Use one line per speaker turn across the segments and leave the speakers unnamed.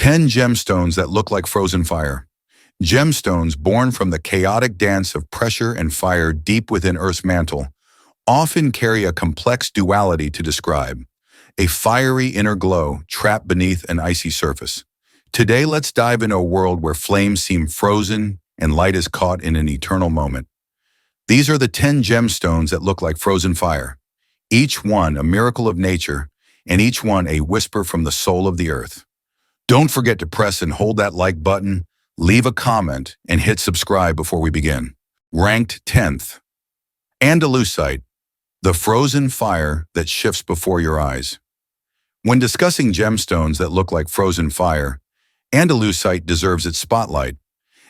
10 gemstones that look like frozen fire. Gemstones, born from the chaotic dance of pressure and fire deep within Earth's mantle, often carry a complex duality to describe, a fiery inner glow trapped beneath an icy surface. Today, let's dive into a world where flames seem frozen and light is caught in an eternal moment. These are the 10 gemstones that look like frozen fire, each one a miracle of nature, and each one a whisper from the soul of the earth. Don't forget to press and hold that like button, leave a comment, and hit subscribe before we begin. Ranked 10th. Andalusite, the frozen fire that shifts before your eyes. When discussing gemstones that look like frozen fire, Andalusite deserves its spotlight.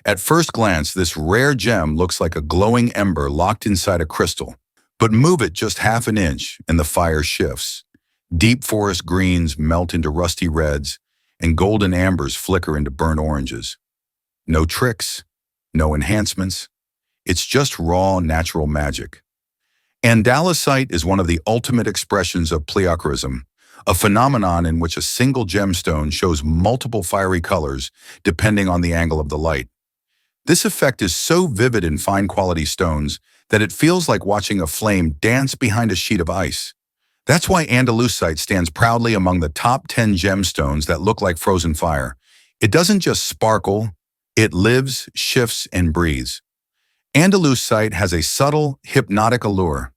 At first glance, this rare gem looks like a glowing ember locked inside a crystal. But move it just half an inch and the fire shifts. Deep forest greens melt into rusty reds, and golden ambers flicker into burnt oranges. No tricks, no enhancements. It's just raw, natural magic. Andalusite is one of the ultimate expressions of pleochroism, a phenomenon in which a single gemstone shows multiple fiery colors depending on the angle of the light. This effect is so vivid in fine-quality stones that it feels like watching a flame dance behind a sheet of ice. That's why Andalusite stands proudly among the top 10 gemstones that look like frozen fire. It doesn't just sparkle, it lives, shifts, and breathes. Andalusite has a subtle, hypnotic allure.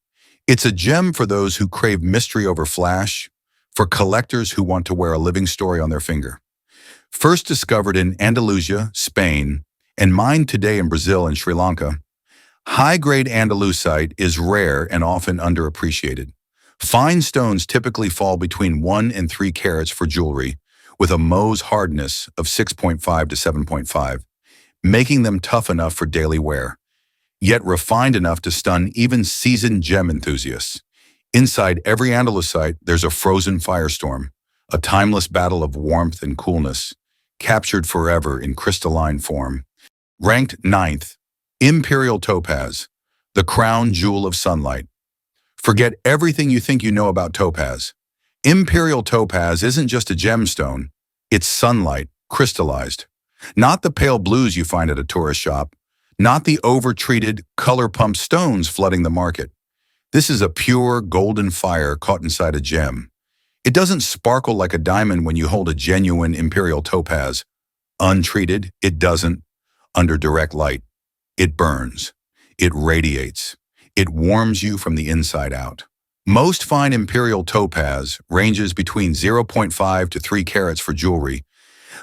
It's a gem for those who crave mystery over flash, for collectors who want to wear a living story on their finger. First discovered in Andalusia, Spain, and mined today in Brazil and Sri Lanka, high-grade Andalusite is rare and often underappreciated. Fine stones typically fall between 1 and 3 carats for jewelry, with a Mohs hardness of 6.5 to 7.5, making them tough enough for daily wear, yet refined enough to stun even seasoned gem enthusiasts. Inside every Andalusite, there's a frozen firestorm, a timeless battle of warmth and coolness, captured forever in crystalline form. Ranked 9th, Imperial Topaz, the crown jewel of sunlight. Forget everything you think you know about topaz. Imperial Topaz isn't just a gemstone, it's sunlight, crystallized. Not the pale blues you find at a tourist shop, not the over-treated, color-pumped stones flooding the market. This is a pure, golden fire caught inside a gem. It doesn't sparkle like a diamond when you hold a genuine Imperial Topaz. Untreated, it doesn't. Under direct light, it burns, it radiates, it warms you from the inside out. Most fine Imperial Topaz ranges between 0.5 to 3 carats for jewelry,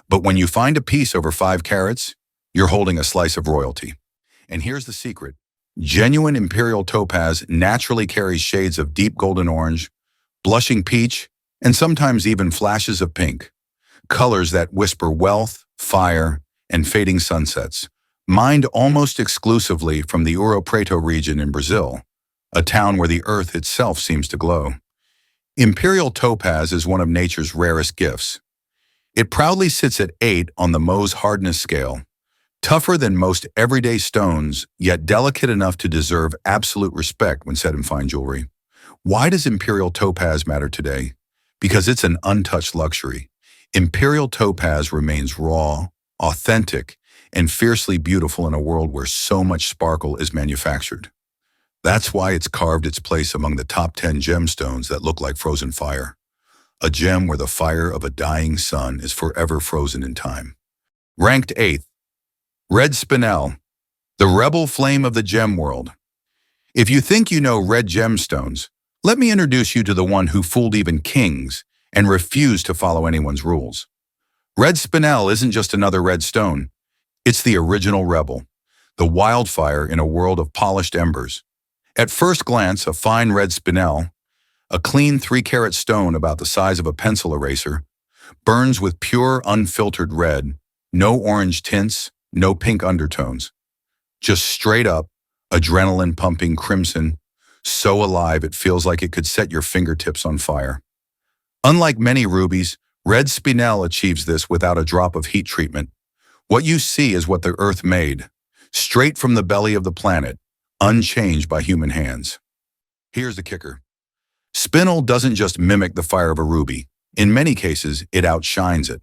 but when you find a piece over 5 carats, you're holding a slice of royalty. And here's the secret. Genuine Imperial Topaz naturally carries shades of deep golden orange, blushing peach, and sometimes even flashes of pink, colors that whisper wealth, fire, and fading sunsets, mined almost exclusively from the Ouro Preto region in Brazil, a town where the earth itself seems to glow. Imperial Topaz is one of nature's rarest gifts. It proudly sits at 8 on the Mohs hardness scale, tougher than most everyday stones, yet delicate enough to deserve absolute respect when set in fine jewelry. Why does Imperial Topaz matter today? Because it's an untouched luxury. Imperial Topaz remains raw, authentic, and fiercely beautiful in a world where so much sparkle is manufactured. That's why it's carved its place among the top 10 gemstones that look like frozen fire. A gem where the fire of a dying sun is forever frozen in time. Ranked 8th, Red Spinel, the rebel flame of the gem world. If you think you know red gemstones, let me introduce you to the one who fooled even kings and refused to follow anyone's rules. Red Spinel isn't just another red stone. It's the original rebel, the wildfire in a world of polished embers. At first glance, a fine red Spinel, a clean 3-carat stone about the size of a pencil eraser, burns with pure, unfiltered red, no orange tints, no pink undertones. Just straight up, adrenaline-pumping crimson, so alive it feels like it could set your fingertips on fire. Unlike many rubies, red Spinel achieves this without a drop of heat treatment. What you see is what the earth made, straight from the belly of the planet, unchanged by human hands. Here's the kicker. Spinel doesn't just mimic the fire of a ruby. In many cases, it outshines it.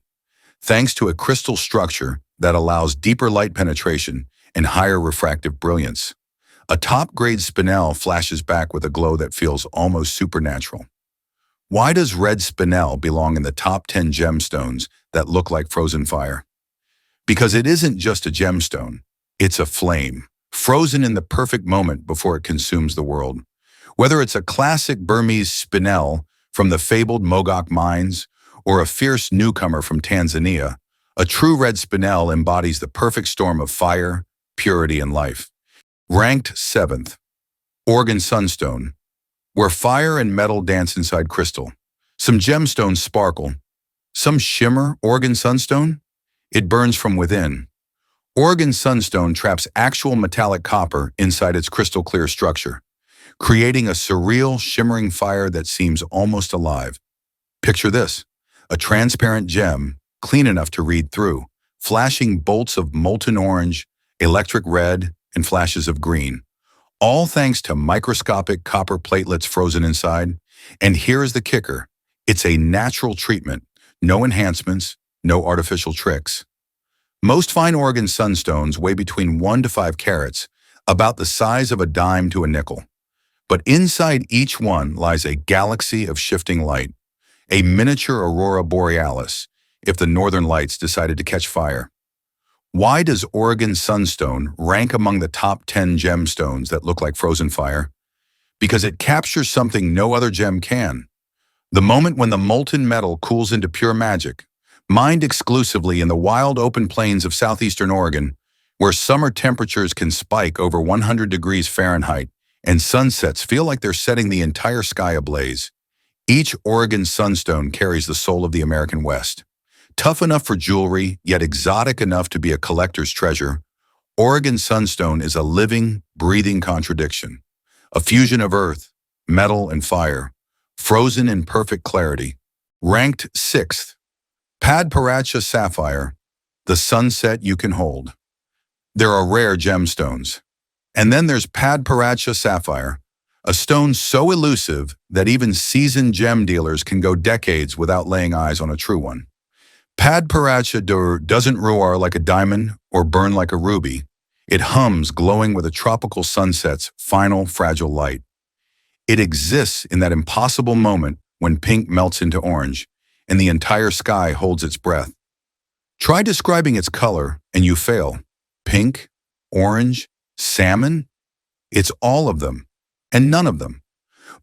thanks to a crystal structure that allows deeper light penetration and higher refractive brilliance. A top-grade spinel flashes back with a glow that feels almost supernatural. Why does red spinel belong in the top 10 gemstones that look like frozen fire? Because it isn't just a gemstone, it's a flame, frozen in the perfect moment before it consumes the world. Whether it's a classic Burmese spinel from the fabled Mogok mines or a fierce newcomer from Tanzania, a true red spinel embodies the perfect storm of fire, purity, and life. Ranked 7th, Oregon Sunstone, where fire and metal dance inside crystal. Some gemstones sparkle, some shimmer. Oregon Sunstone? It burns from within. Oregon Sunstone traps actual metallic copper inside its crystal-clear structure, creating a surreal, shimmering fire that seems almost alive. Picture this, a transparent gem, clean enough to read through, flashing bolts of molten orange, electric red, and flashes of green, all thanks to microscopic copper platelets frozen inside. And here's the kicker, it's a natural treatment, no enhancements, no artificial tricks. Most fine Oregon sunstones weigh between 1 to 5 carats, about the size of a dime to a nickel. But inside each one lies a galaxy of shifting light, a miniature aurora borealis, if the northern lights decided to catch fire. Why does Oregon Sunstone rank among the top 10 gemstones that look like frozen fire? Because it captures something no other gem can. The moment when the molten metal cools into pure magic, mined exclusively in the wild open plains of southeastern Oregon, where summer temperatures can spike over 100 degrees Fahrenheit and sunsets feel like they're setting the entire sky ablaze. Each Oregon Sunstone carries the soul of the American West. Tough enough for jewelry, yet exotic enough to be a collector's treasure, Oregon Sunstone is a living, breathing contradiction. A fusion of earth, metal, and fire, frozen in perfect clarity. Ranked 6th, Padparadscha Sapphire, the sunset you can hold. There are rare gemstones. And then there's Padparadscha Sapphire, a stone so elusive that even seasoned gem dealers can go decades without laying eyes on a true one. Padparadscha doesn't roar like a diamond or burn like a ruby. It hums, glowing with a tropical sunset's final, fragile light. It exists in that impossible moment when pink melts into orange and the entire sky holds its breath. Try describing its color and you fail. Pink, orange, salmon? It's all of them, and none of them.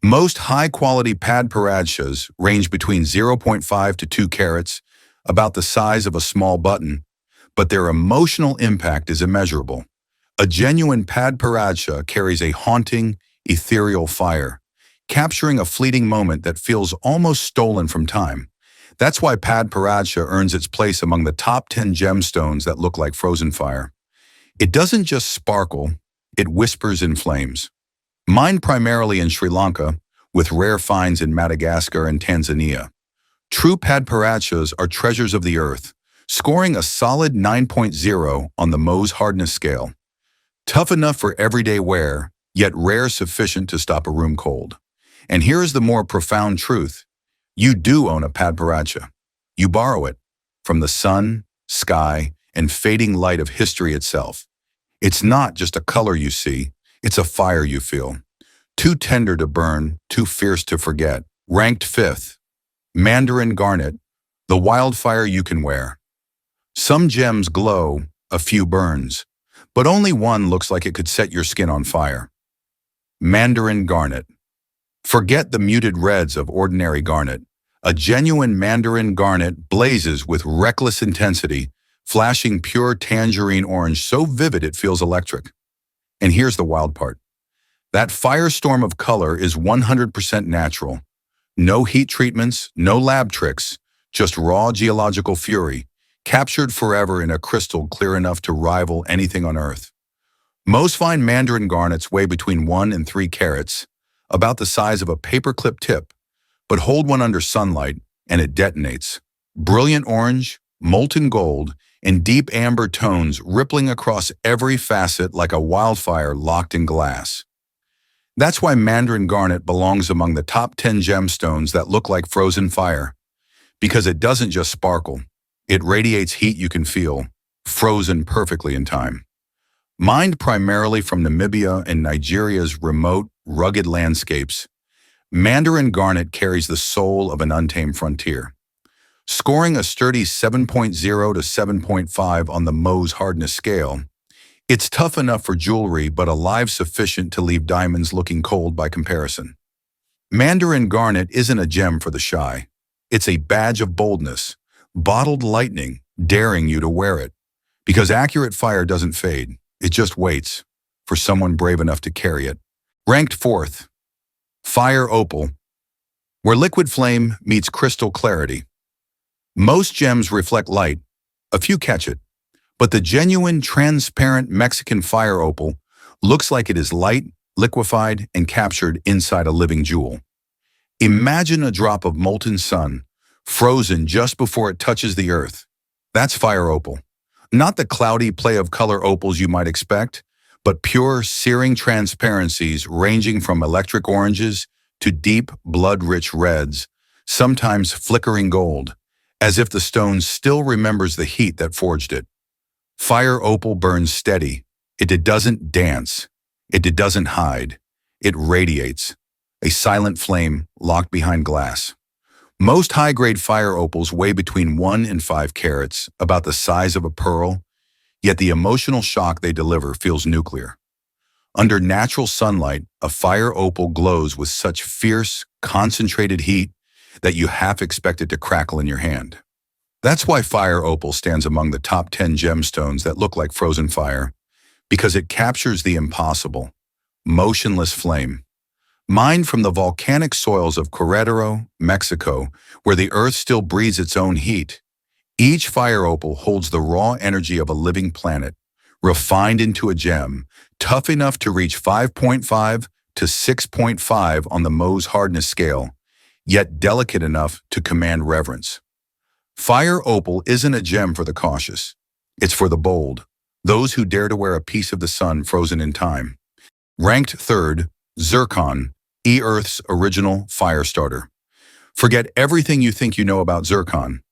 Most high-quality Padparadschas range between 0.5 to 2 carats, about the size of a small button, but their emotional impact is immeasurable. A genuine Padparadscha carries a haunting, ethereal fire, capturing a fleeting moment that feels almost stolen from time. That's why Padparadscha earns its place among the top 10 gemstones that look like frozen fire. It doesn't just sparkle, it whispers in flames. Mined primarily in Sri Lanka, with rare finds in Madagascar and Tanzania, true Padparadschas are treasures of the earth, scoring a solid 9.0 on the Mohs hardness scale. Tough enough for everyday wear, yet rare sufficient to stop a room cold. And here is the more profound truth. You do own a Padparadscha. You borrow it from the sun, sky, and fading light of history itself. It's not just a color you see, it's a fire you feel. Too tender to burn, too fierce to forget. Ranked 5th, Mandarin Garnet, the wildfire you can wear. Some gems glow, a few burns, but only one looks like it could set your skin on fire. Mandarin Garnet. Forget the muted reds of ordinary garnet. A genuine Mandarin Garnet blazes with reckless intensity, flashing pure tangerine orange so vivid it feels electric. And here's the wild part. That firestorm of color is 100% natural. No heat treatments, no lab tricks, just raw geological fury, captured forever in a crystal clear enough to rival anything on Earth. Most fine Mandarin garnets weigh between 1 and 3 carats, about the size of a paperclip tip, but hold one under sunlight and it detonates. Brilliant orange, molten gold, and deep amber tones rippling across every facet like a wildfire locked in glass. That's why Mandarin Garnet belongs among the top 10 gemstones that look like frozen fire, because it doesn't just sparkle, It radiates heat you can feel, frozen perfectly in time. Mined primarily from Namibia and Nigeria's remote, rugged landscapes, Mandarin Garnet carries the soul of an untamed frontier. Scoring a sturdy 7.0 to 7.5 on the Mohs hardness scale, it's tough enough for jewelry but alive sufficient to leave diamonds looking cold by comparison. Mandarin Garnet isn't a gem for the shy. It's a badge of boldness, bottled lightning, daring you to wear it. Because accurate fire doesn't fade, it just waits for someone brave enough to carry it. Ranked fourth, Fire Opal, where liquid flame meets crystal clarity. Most gems reflect light, a few catch it, but the genuine, transparent Mexican fire opal looks like it is light, liquefied, and captured inside a living jewel. Imagine a drop of molten sun, frozen just before it touches the earth. That's fire opal. Not the cloudy play of color opals you might expect, but pure, searing transparencies ranging from electric oranges to deep, blood-rich reds, sometimes flickering gold, as if the stone still remembers the heat that forged it. Fire opal burns steady. It doesn't dance. It doesn't hide. It radiates, a silent flame locked behind glass. Most high-grade fire opals weigh between 1 and 5 carats, about the size of a pearl, yet the emotional shock they deliver feels nuclear. Under natural sunlight, a fire opal glows with such fierce, concentrated heat that you half expect it to crackle in your hand. That's why fire opal stands among the top 10 gemstones that look like frozen fire, because it captures the impossible, motionless flame. Mined from the volcanic soils of Querétaro, Mexico, where the earth still breathes its own heat, each fire opal holds the raw energy of a living planet, refined into a gem, tough enough to reach 5.5 to 6.5 on the Mohs hardness scale, yet delicate enough to command reverence. Fire opal isn't a gem for the cautious. It's for the bold, those who dare to wear a piece of the sun frozen in time. Ranked third, Zircon, Earth's original fire starter. Forget everything you think you know about zircon.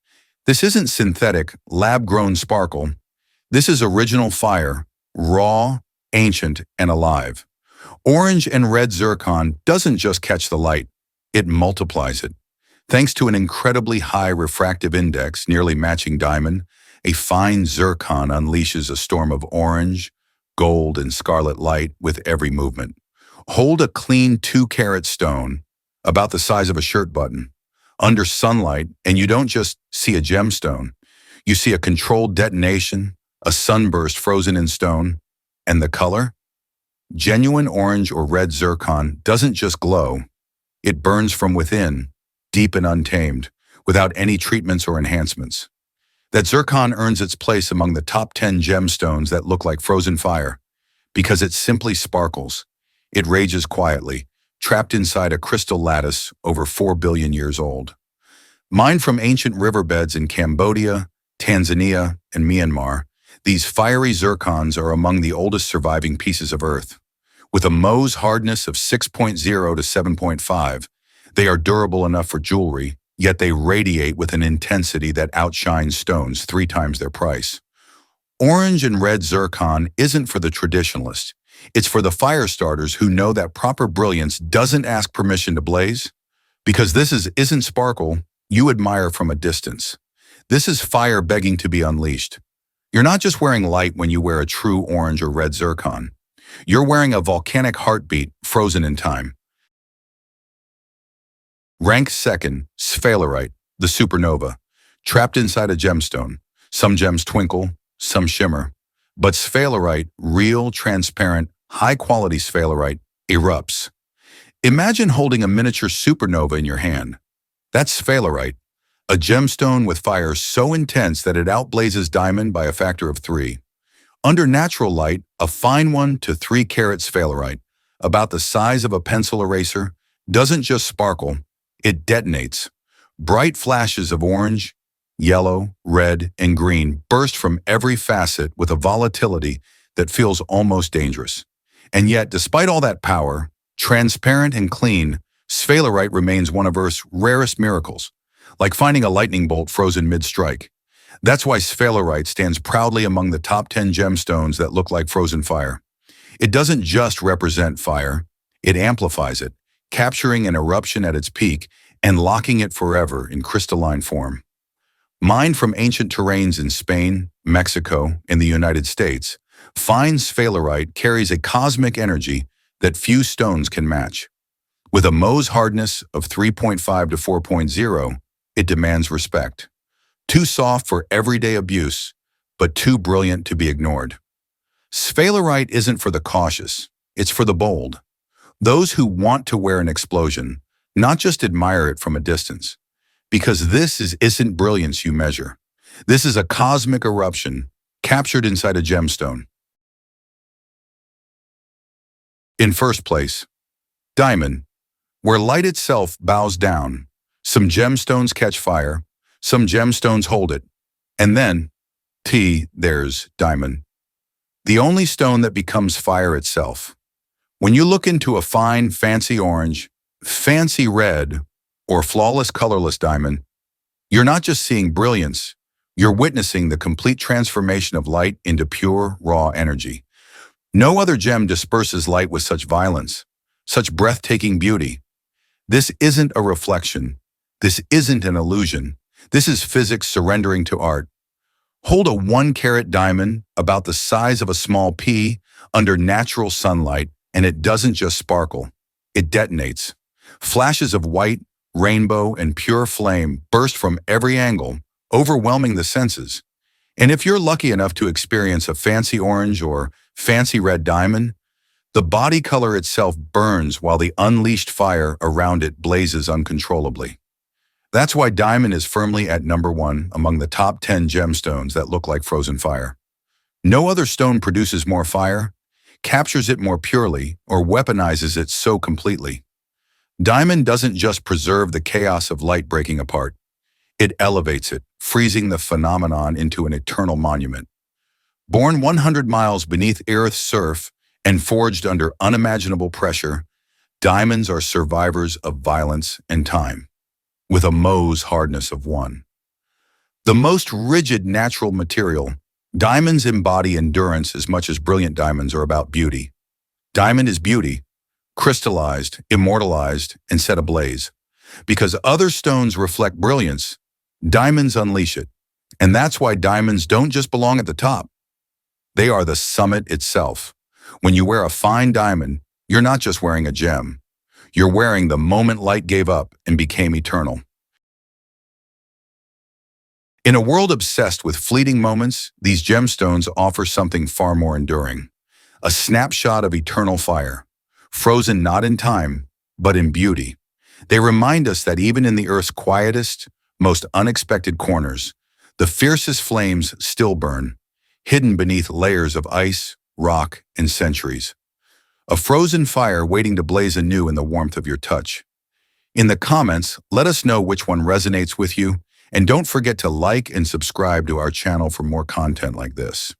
This isn't synthetic, lab-grown sparkle. This is original fire, raw, ancient, and alive. Orange and red zircon doesn't just catch the light, it multiplies it. Thanks to an incredibly high refractive index nearly matching diamond, a fine zircon unleashes a storm of orange, gold, and scarlet light with every movement. Hold a clean 2-carat stone, about the size of a shirt button, under sunlight, and you don't just see a gemstone. You see a controlled detonation, a sunburst frozen in stone, and the color? Genuine orange or red zircon doesn't just glow. It burns from within, deep and untamed, without any treatments or enhancements. That zircon earns its place among the top 10 gemstones that look like frozen fire, because it simply sparkles. It rages quietly, trapped inside a crystal lattice over 4 billion years old. Mined from ancient riverbeds in Cambodia, Tanzania, and Myanmar, these fiery zircons are among the oldest surviving pieces of Earth. With a Mohs hardness of 6.0 to 7.5, they are durable enough for jewelry, yet they radiate with an intensity that outshines stones 3 times their price. Orange and red zircon isn't for the traditionalist. It's for the fire starters who know that proper brilliance doesn't ask permission to blaze. Because this isn't sparkle you admire from a distance. This is fire begging to be unleashed. You're not just wearing light when you wear a true orange or red zircon. You're wearing a volcanic heartbeat frozen in time. Ranked second, Sphalerite, the supernova, trapped inside a gemstone. Some gems twinkle, some shimmer. But sphalerite, real, transparent, high-quality sphalerite, erupts. Imagine holding a miniature supernova in your hand. That's sphalerite, a gemstone with fire so intense that it outblazes diamond by a factor of 3. Under natural light, a fine 1 to 3-carat sphalerite, about the size of a pencil eraser, doesn't just sparkle, it detonates. Bright flashes of orange, yellow, red, and green burst from every facet with a volatility that feels almost dangerous. And yet, despite all that power, transparent and clean, sphalerite remains one of Earth's rarest miracles, like finding a lightning bolt frozen mid-strike. That's why Sphalerite stands proudly among the top 10 gemstones that look like frozen fire. It doesn't just represent fire, it amplifies it, capturing an eruption at its peak and locking it forever in crystalline form. Mined from ancient terrains in Spain, Mexico, and the United States, fine sphalerite carries a cosmic energy that few stones can match. With a Mohs hardness of 3.5 to 4.0, it demands respect. Too soft for everyday abuse, but too brilliant to be ignored. Sphalerite isn't for the cautious, it's for the bold. Those who want to wear an explosion, not just admire it from a distance. Because this isn't brilliance you measure. This is a cosmic eruption captured inside a gemstone. In first place, diamond, where light itself bows down. Some gemstones catch fire, some gemstones hold it, and then, there's diamond. The only stone that becomes fire itself. When you look into a fine, fancy orange, fancy red, or flawless colorless diamond, you're not just seeing brilliance, you're witnessing the complete transformation of light into pure, raw energy. No other gem disperses light with such violence, such breathtaking beauty. This isn't a reflection. This isn't an illusion. This is physics surrendering to art. Hold a 1-carat diamond about the size of a small pea under natural sunlight, and it doesn't just sparkle. It detonates. Flashes of white, rainbow, and pure flame burst from every angle, overwhelming the senses. And if you're lucky enough to experience a fancy orange or fancy red diamond, the body color itself burns while the unleashed fire around it blazes uncontrollably. That's why diamond is firmly at number 1 among the top 10 gemstones that look like frozen fire. No other stone produces more fire, captures it more purely, or weaponizes it so completely. Diamond doesn't just preserve the chaos of light breaking apart. It elevates it, freezing the phenomenon into an eternal monument. Born 100 miles beneath Earth's surf and forged under unimaginable pressure, diamonds are survivors of violence and time, with a Mohs hardness of 1. The most rigid natural material, diamonds embody endurance as much as brilliant diamonds are about beauty. Diamond is beauty, crystallized, immortalized, and set ablaze. Because other stones reflect brilliance, diamonds unleash it. And that's why diamonds don't just belong at the top. They are the summit itself. When you wear a fine diamond, you're not just wearing a gem. You're wearing the moment light gave up and became eternal. In a world obsessed with fleeting moments, these gemstones offer something far more enduring. A snapshot of eternal fire, frozen not in time, but in beauty. They remind us that even in the Earth's quietest, most unexpected corners, the fiercest flames still burn, hidden beneath layers of ice, rock, and centuries. A frozen fire waiting to blaze anew in the warmth of your touch. In the comments, let us know which one resonates with you, and don't forget to like and subscribe to our channel for more content like this.